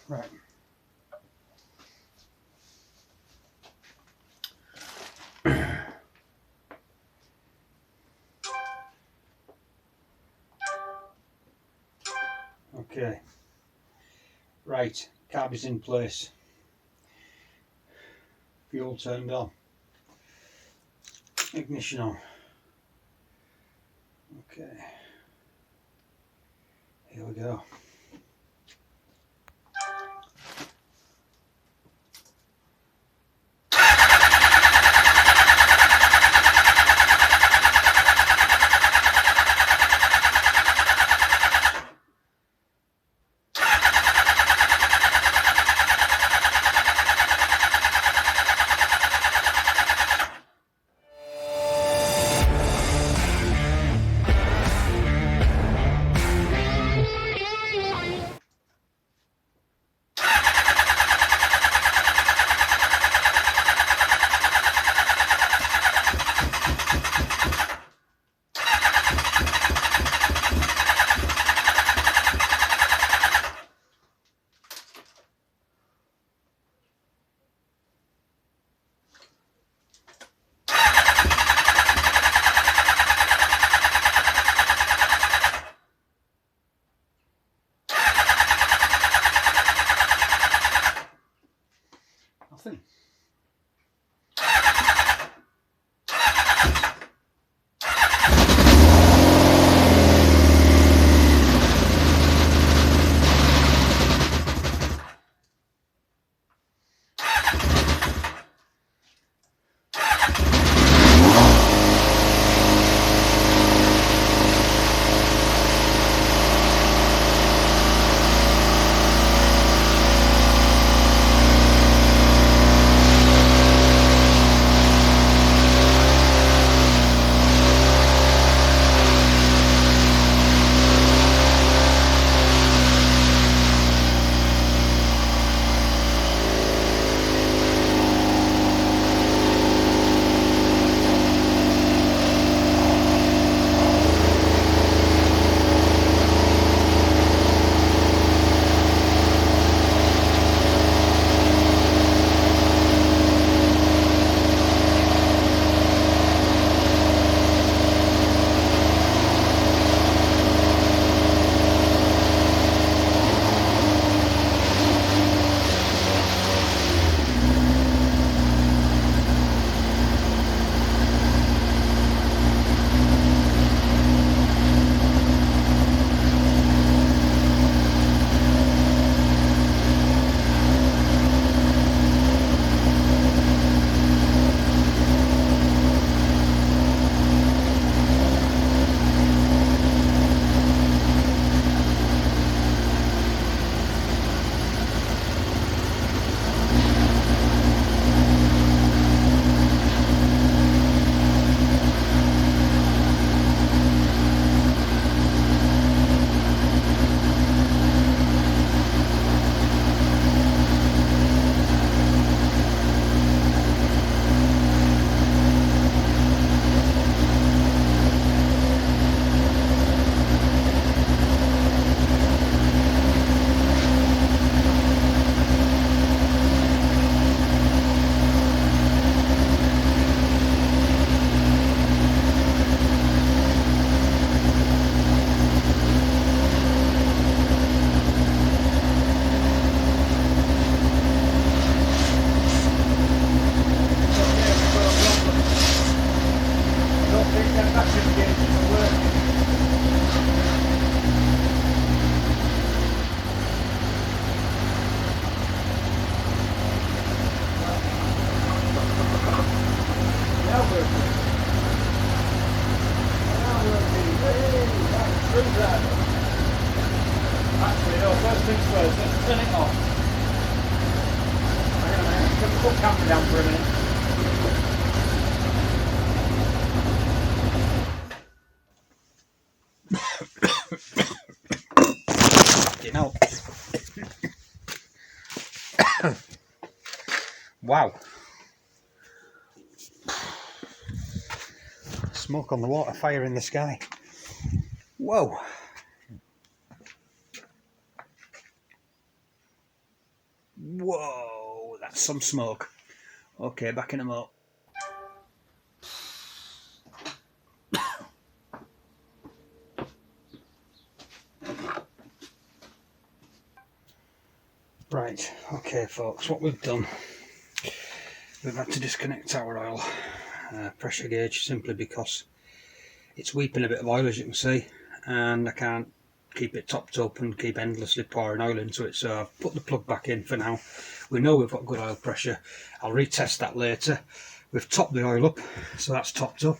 Right. Okay. Right. Carb is in place. Fuel turned on. Ignition on. Okay. Here we go. Nothing. Actually, no, first things first, let's turn it off. Hang on a minute, put the camera down for a minute. Wow. Smoke on the water, fire in the sky. Whoa. Whoa, that's some smoke. Okay, backing them up. Right, okay folks, what we've done, we've had to disconnect our oil pressure gauge simply because it's weeping a bit of oil, as you can see, and I can't keep it topped up and keep endlessly pouring oil into it, so I've put the plug back in for now. We know we've got good oil pressure. I'll retest that later. We've topped the oil up, so that's topped up.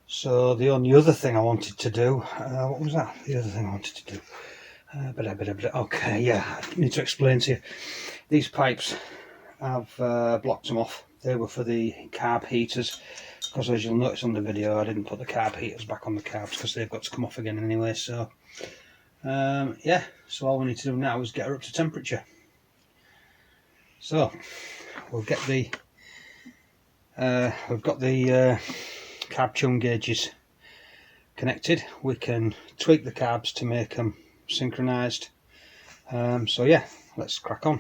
So the only other thing I wanted to do, what was that? The other thing I wanted to do. Okay, yeah, I need to explain to you. These pipes, I've blocked them off. They were for the carb heaters, because as you'll notice on the video, I didn't put the carb heaters back on the carbs because they've got to come off again anyway. So yeah, so all we need to do now is get her up to temperature. So we'll get the we've got the carb tune gauges connected. We can tweak the carbs to make them synchronized. So yeah, let's crack on.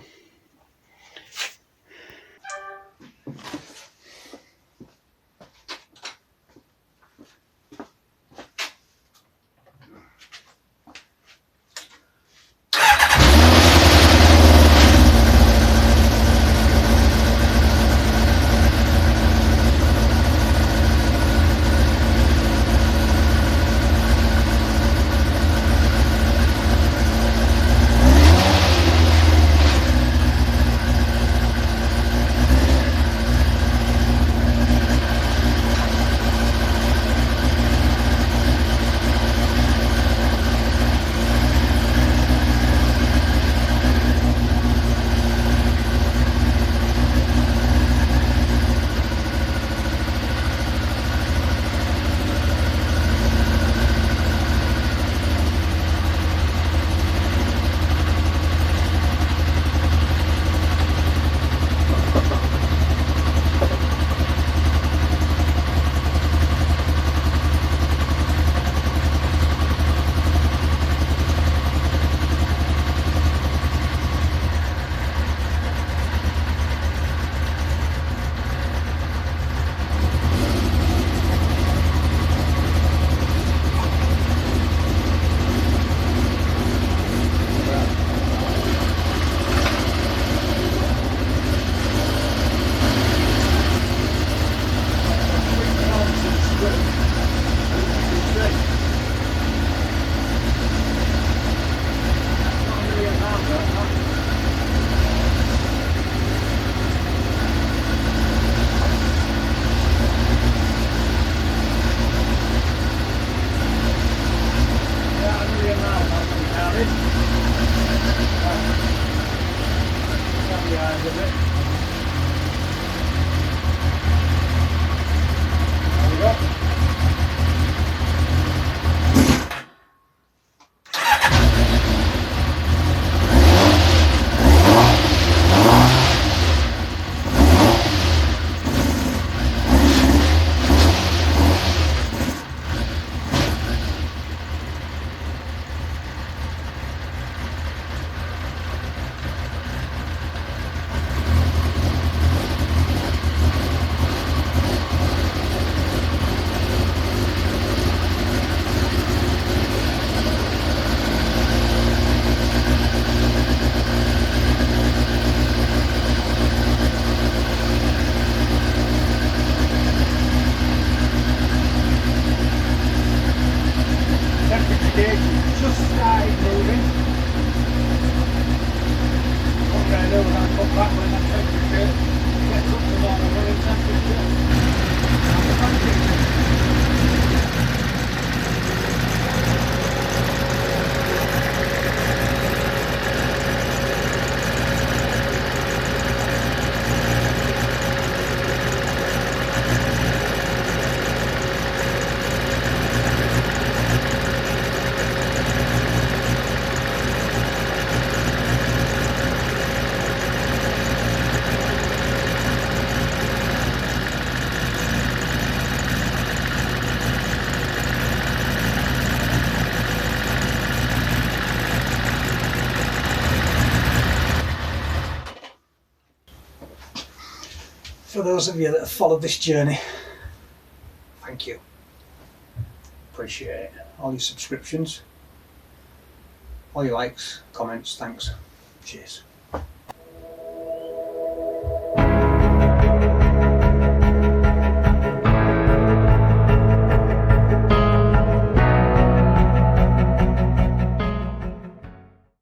for those of you that have followed this journey, thank you. Appreciate it. All your subscriptions, all your likes, comments, thanks. Cheers.